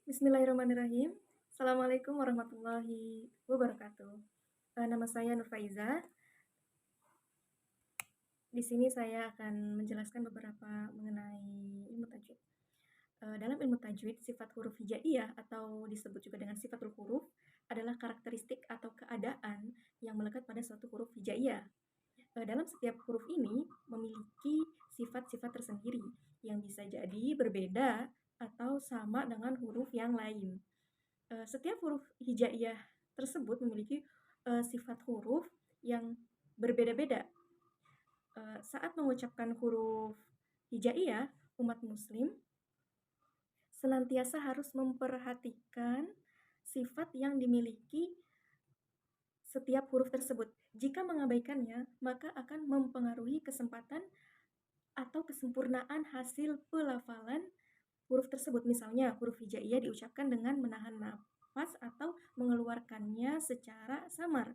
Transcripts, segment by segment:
Bismillahirrahmanirrahim. Assalamualaikum warahmatullahi wabarakatuh. Nama saya Nur Faiza. Di sini saya akan menjelaskan beberapa mengenai ilmu tajwid. Dalam ilmu tajwid, sifat huruf hijaiyah atau disebut juga dengan sifatul huruf adalah karakteristik atau keadaan yang melekat pada suatu huruf hijaiyah. Dalam setiap huruf ini memiliki sifat-sifat tersendiri yang bisa jadi berbeda atau sama dengan huruf yang lain. Setiap huruf hijaiyah tersebut memiliki sifat huruf yang berbeda-beda. Saat mengucapkan huruf hijaiyah, umat muslim senantiasa harus memperhatikan sifat yang dimiliki setiap huruf tersebut. Jika mengabaikannya, maka akan mempengaruhi kesempatan atau kesempurnaan hasil pelafalan huruf tersebut. Misalnya, huruf hijaiyah diucapkan dengan menahan nafas atau mengeluarkannya secara samar.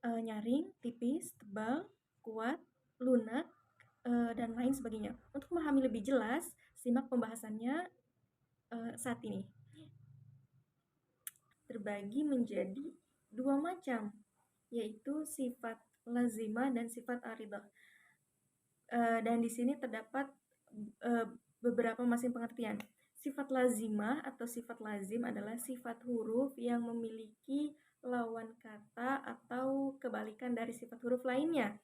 Nyaring, tipis, tebal, kuat, lunak, dan lain sebagainya. Untuk memahami lebih jelas, simak pembahasannya saat ini. Terbagi menjadi dua macam, yaitu sifat lazimah dan sifat aridah. Dan di sini terdapat beberapa masing pengertian. Sifat lazimah atau sifat lazim adalah sifat huruf yang memiliki lawan kata atau kebalikan dari sifat huruf lainnya.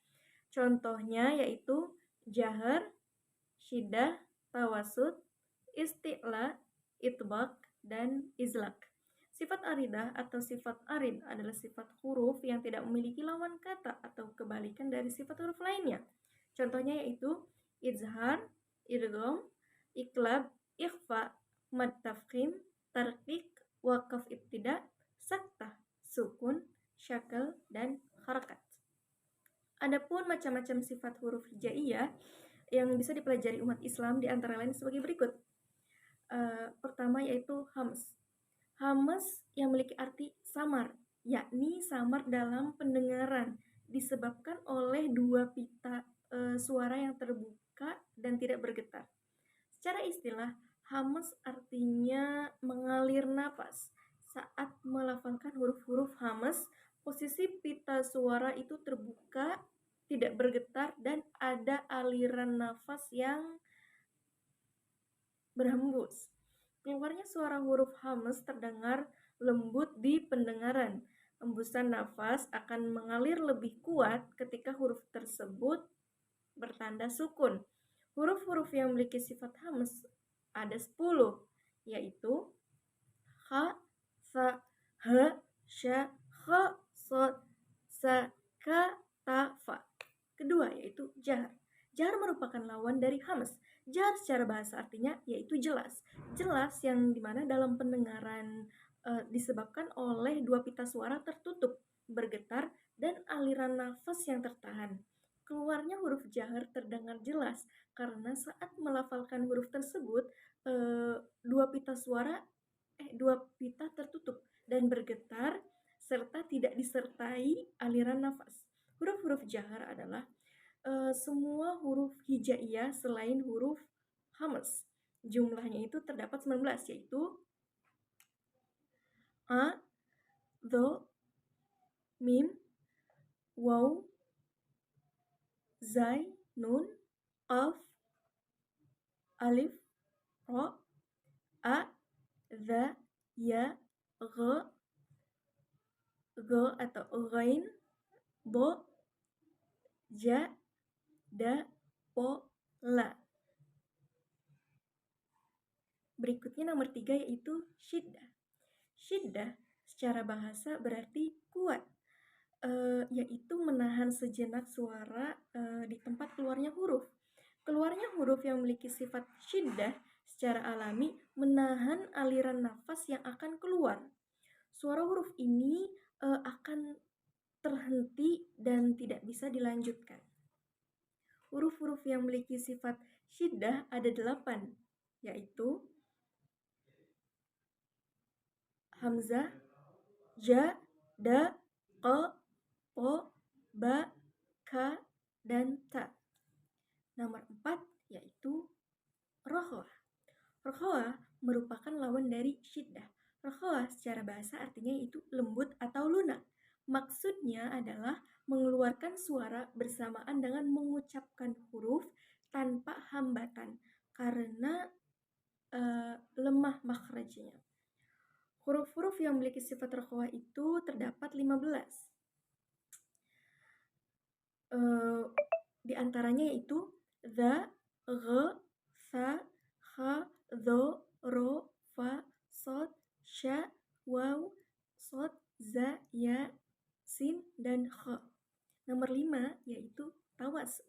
Contohnya yaitu jahar, syiddah, tawasud, isti'la, itbaq, dan izlak. Sifat aridah atau sifat arid adalah sifat huruf yang tidak memiliki lawan kata atau kebalikan dari sifat huruf lainnya. Contohnya yaitu izhar, idgham, iqlab, ikhfa, mad tafkhim, tarqiq, waqaf ibtida, saktah, sukun, syakal, dan harakat. Adapun macam-macam sifat huruf hijaiyah yang bisa dipelajari umat Islam di antara lain sebagai berikut. Pertama yaitu hams. Hams yang memiliki arti samar, yakni samar dalam pendengaran disebabkan oleh dua pita suara yang terbuka dan tidak bergetar. Secara istilah, hams artinya mengalir nafas. Saat melafalkan huruf-huruf hams, posisi pita suara itu terbuka, tidak bergetar, dan ada aliran nafas yang berhembus. Keluarnya suara huruf hams terdengar lembut di pendengaran. Hembusan nafas akan mengalir lebih kuat ketika huruf tersebut bertanda sukun. Huruf-huruf yang memiliki sifat hams ada 10, yaitu ha, fa, ha, sya, kha, sod, sa, ka, ta, fa. Kedua yaitu jar. Jar merupakan lawan dari hams. Jar secara bahasa artinya yaitu jelas. Jelas yang dimana dalam pendengaran disebabkan oleh dua pita suara tertutup, bergetar, dan aliran nafas yang tertahan. Keluarnya huruf jahar terdengar jelas karena saat melafalkan huruf tersebut dua pita tertutup dan bergetar serta tidak disertai aliran nafas. Huruf-huruf jahar adalah semua huruf hijaiyah selain huruf hams. Jumlahnya itu terdapat 19, yaitu a, dho, mim, waw, zai, nun, qaf, alif, ro, a, dha, ya, gha atau ghain, bo, ja, da, po, la. Berikutnya nomor 3 yaitu syiddah. Syiddah secara bahasa berarti kuat, yaitu menahan sejenak suara di tempat keluarnya huruf. Keluarnya huruf yang memiliki sifat syiddah secara alami menahan aliran nafas yang akan keluar. Suara huruf ini akan terhenti dan tidak bisa dilanjutkan. Huruf-huruf yang memiliki sifat syiddah ada 8, yaitu hamzah, ja, da, qa, po, ba, ka, dan ta. Nomor 4 yaitu rokhawah. Rokhawah merupakan lawan dari syiddah. Rokhawah secara bahasa artinya itu lembut atau lunak. Maksudnya adalah mengeluarkan suara bersamaan dengan mengucapkan huruf tanpa hambatan karena lemah makhrajnya. Huruf-huruf yang memiliki sifat rokhawah itu terdapat 15. Di antaranya yaitu dha, gha, tha, kha, dho, ro, fa, sod, sya, waw, sod, za, ya, sin, dan kha. Nomor 5 yaitu tawasud.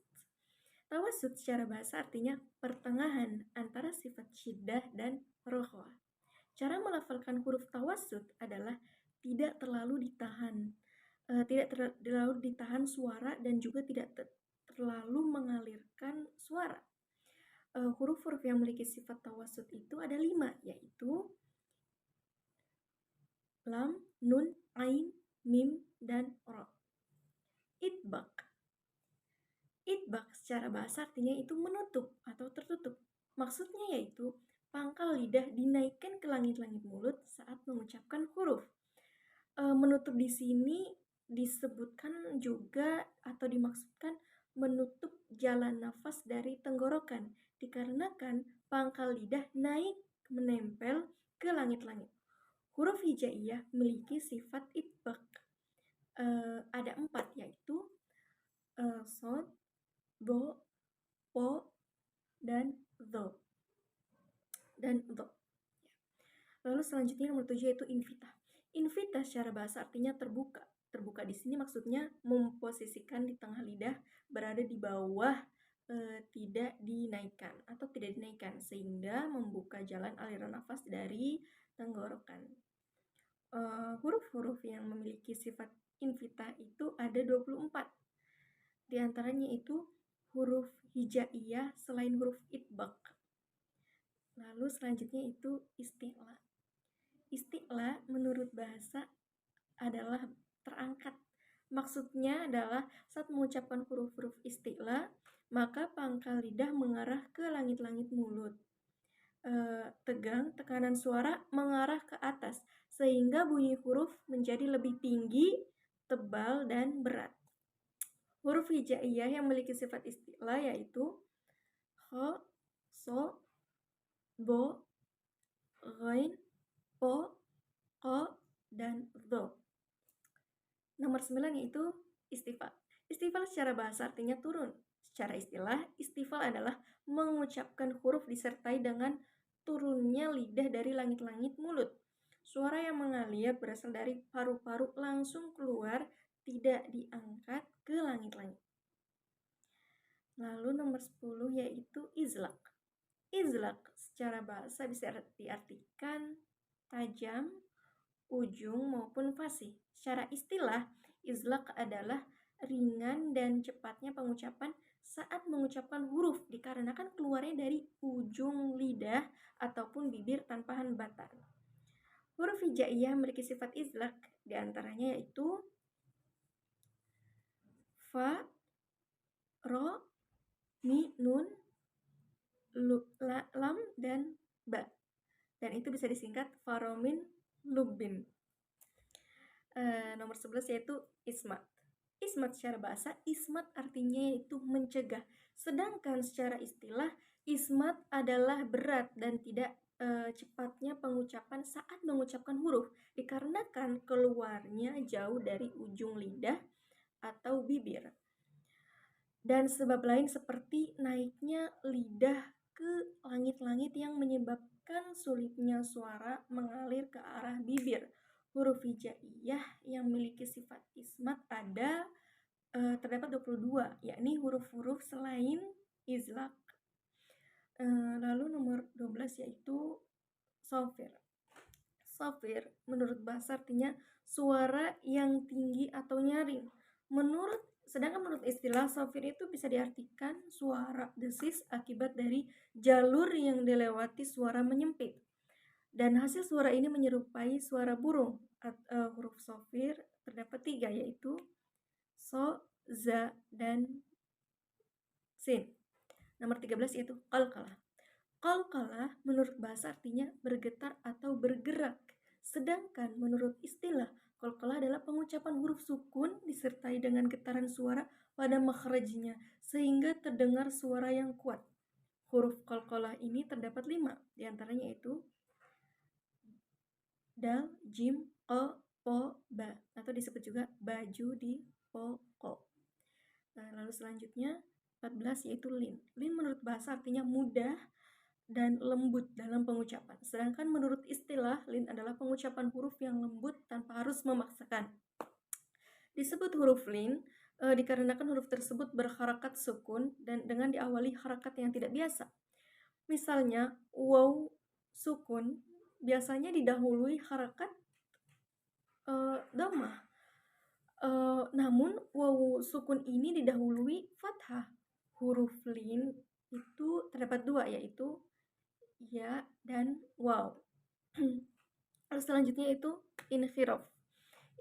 Tawasud secara bahasa artinya pertengahan antara sifat syiddah dan rokhawah. Cara melafalkan huruf tawasud adalah tidak terlalu ditahan suara dan juga tidak terlalu mengalirkan suara. Huruf-huruf yang memiliki sifat tawasud itu ada 5, yaitu lam, nun, ain, mim, dan ro. Itbaq. Itbaq secara bahasa artinya itu menutup atau tertutup. Maksudnya yaitu pangkal lidah dinaikkan ke langit-langit mulut saat mengucapkan huruf. Menutup di sini disebutkan juga atau dimaksudkan menutup jalan nafas dari tenggorokan dikarenakan pangkal lidah naik menempel ke langit-langit. Huruf hijaiyah memiliki sifat itbaq. Ada 4 yaitu sod, bo, po, dan dho. Lalu selanjutnya nomor 7 yaitu invitah. Invitah secara bahasa artinya terbuka. Terbuka di sini maksudnya memposisikan di tengah lidah, berada di bawah, tidak dinaikkan sehingga membuka jalan aliran nafas dari tenggorokan. Huruf-huruf yang memiliki sifat invitah itu ada 24. Di antaranya itu huruf hijaiyah selain huruf itbaq. Lalu selanjutnya itu isti'la. Isti'la menurut bahasa adalah terangkat. Maksudnya adalah saat mengucapkan huruf-huruf isti'la, maka pangkal lidah mengarah ke langit-langit mulut. Tegang, tekanan suara mengarah ke atas, sehingga bunyi huruf menjadi lebih tinggi, tebal, dan berat. Huruf hijaiyah yang memiliki sifat isti'la yaitu kha, so, bo, ghain, po, qa, dan dho. Nomor 9 yaitu istifal. Istifal secara bahasa artinya turun. Secara istilah, istifal adalah mengucapkan huruf disertai dengan turunnya lidah dari langit-langit mulut. Suara yang mengalir berasal dari paru-paru langsung keluar, tidak diangkat ke langit-langit. Lalu nomor 10 yaitu izlaq. Izlaq secara bahasa bisa diartikan tajam, ujung, maupun fasih. Secara istilah, izlaq adalah ringan dan cepatnya pengucapan saat mengucapkan huruf dikarenakan keluarnya dari ujung lidah ataupun bibir tanpa hambatan. Huruf hijaiyah memiliki sifat izlaq, diantaranya yaitu fa, ro, mi, nun, lam, dan ba. Dan itu bisa disingkat faromin lubin. Nomor 11 yaitu ismat. Ismat secara bahasa, ismat artinya yaitu mencegah. Sedangkan secara istilah, ismat adalah berat dan tidak cepatnya pengucapan saat mengucapkan huruf dikarenakan keluarnya jauh dari ujung lidah atau bibir. Dan sebab lain seperti naiknya lidah ke langit-langit yang menyebabkan sulitnya suara mengalir ke arah bibir. Huruf hijaiyah yang memiliki sifat ismat ada terdapat 22, yakni huruf-huruf selain izlaq. Lalu nomor 12 yaitu sofir. Sofir menurut bahasa artinya suara yang tinggi atau nyaring. Sedangkan menurut istilah, sofir itu bisa diartikan suara desis akibat dari jalur yang dilewati suara menyempit. Dan hasil suara ini menyerupai suara burung. Huruf sofir terdapat 3 yaitu so, za, dan sin. Nomor 13 yaitu qalqalah. Qalqalah menurut bahasa artinya bergetar atau bergerak. Sedangkan menurut istilah, qalqalah adalah pengucapan huruf sukun disertai dengan getaran suara pada makhrajnya sehingga terdengar suara yang kuat. Huruf qalqalah ini terdapat 5, diantaranya yaitu dal, jim, qa, po, ba, atau disebut juga baju di poko. Nah, lalu selanjutnya 14 yaitu lin. Lin menurut bahasa artinya mudah dan lembut dalam pengucapan. Sedangkan menurut istilah, lin adalah pengucapan huruf yang lembut tanpa harus memaksakan. Disebut huruf lin dikarenakan huruf tersebut berharakat sukun dan dengan diawali harakat yang tidak biasa. Misalnya, waw sukun biasanya didahului harakat dhammah. Namun waw sukun ini didahului fathah. Huruf lin itu terdapat 2, yaitu ya dan waw. Lalu selanjutnya itu inhiraf.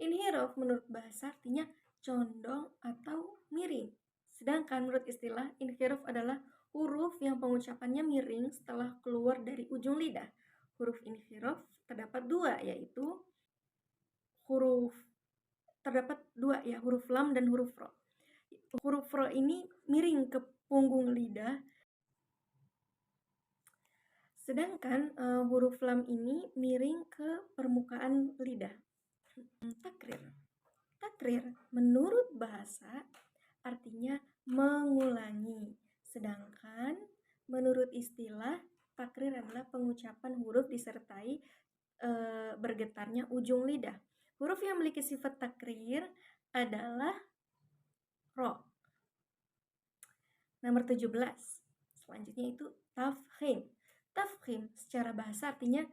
Inhiraf menurut bahasa artinya condong atau miring. Sedangkan menurut istilah, inhiraf adalah huruf yang pengucapannya miring setelah keluar dari ujung lidah. Huruf inhiraf terdapat 2, yaitu terdapat 2 ya, huruf lam dan huruf ro. Huruf ro ini miring ke punggung lidah, sedangkan huruf lam ini miring ke permukaan lidah. Takrir. Takrir menurut bahasa artinya mengulangi, sedangkan menurut istilah, takrir adalah pengucapan huruf disertai bergetarnya ujung lidah. Huruf yang memiliki sifat takrir adalah ro. Nomor 17. Selanjutnya itu tafkhim. Tafkhim secara bahasa artinya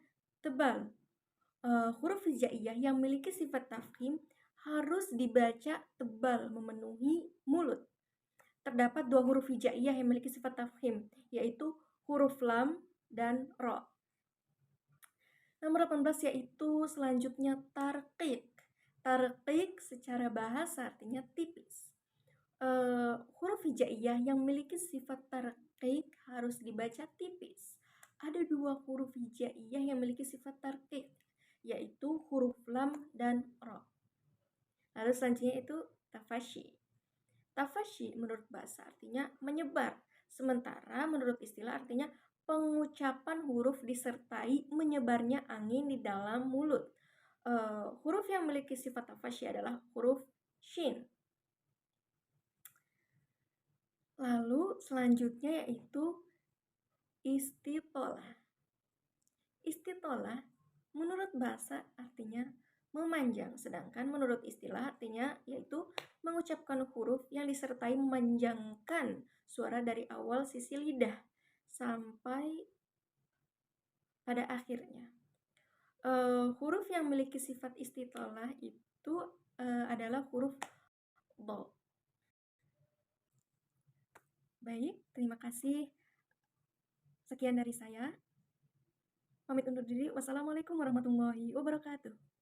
tebal. Huruf hijaiyah yang memiliki sifat tafkhim harus dibaca tebal memenuhi mulut. Terdapat 2 huruf hijaiyah yang memiliki sifat tafkhim, yaitu huruf lam dan ro. Nomor 18 yaitu selanjutnya tarqiq. Tarqiq secara bahasa artinya tipis. Huruf hijaiyah yang memiliki sifat tarqiq harus dibaca tipis. Ada 2 huruf hijaiyah yang memiliki sifat tarqiq, yaitu huruf lam dan ro. Lalu selanjutnya itu tafashi. Tafashi menurut bahasa artinya menyebar, sementara menurut istilah artinya pengucapan huruf disertai menyebarnya angin di dalam mulut. Huruf yang memiliki sifat tafashi adalah huruf shin. Lalu selanjutnya yaitu istitolah. Istitolah menurut bahasa artinya memanjang, sedangkan menurut istilah artinya yaitu mengucapkan huruf yang disertai memanjangkan suara dari awal sisi lidah sampai pada akhirnya. Huruf yang memiliki sifat istitolah itu adalah huruf do. Baik, terima kasih. Sekian dari saya. Pamit undur diri. Wassalamualaikum warahmatullahi wabarakatuh.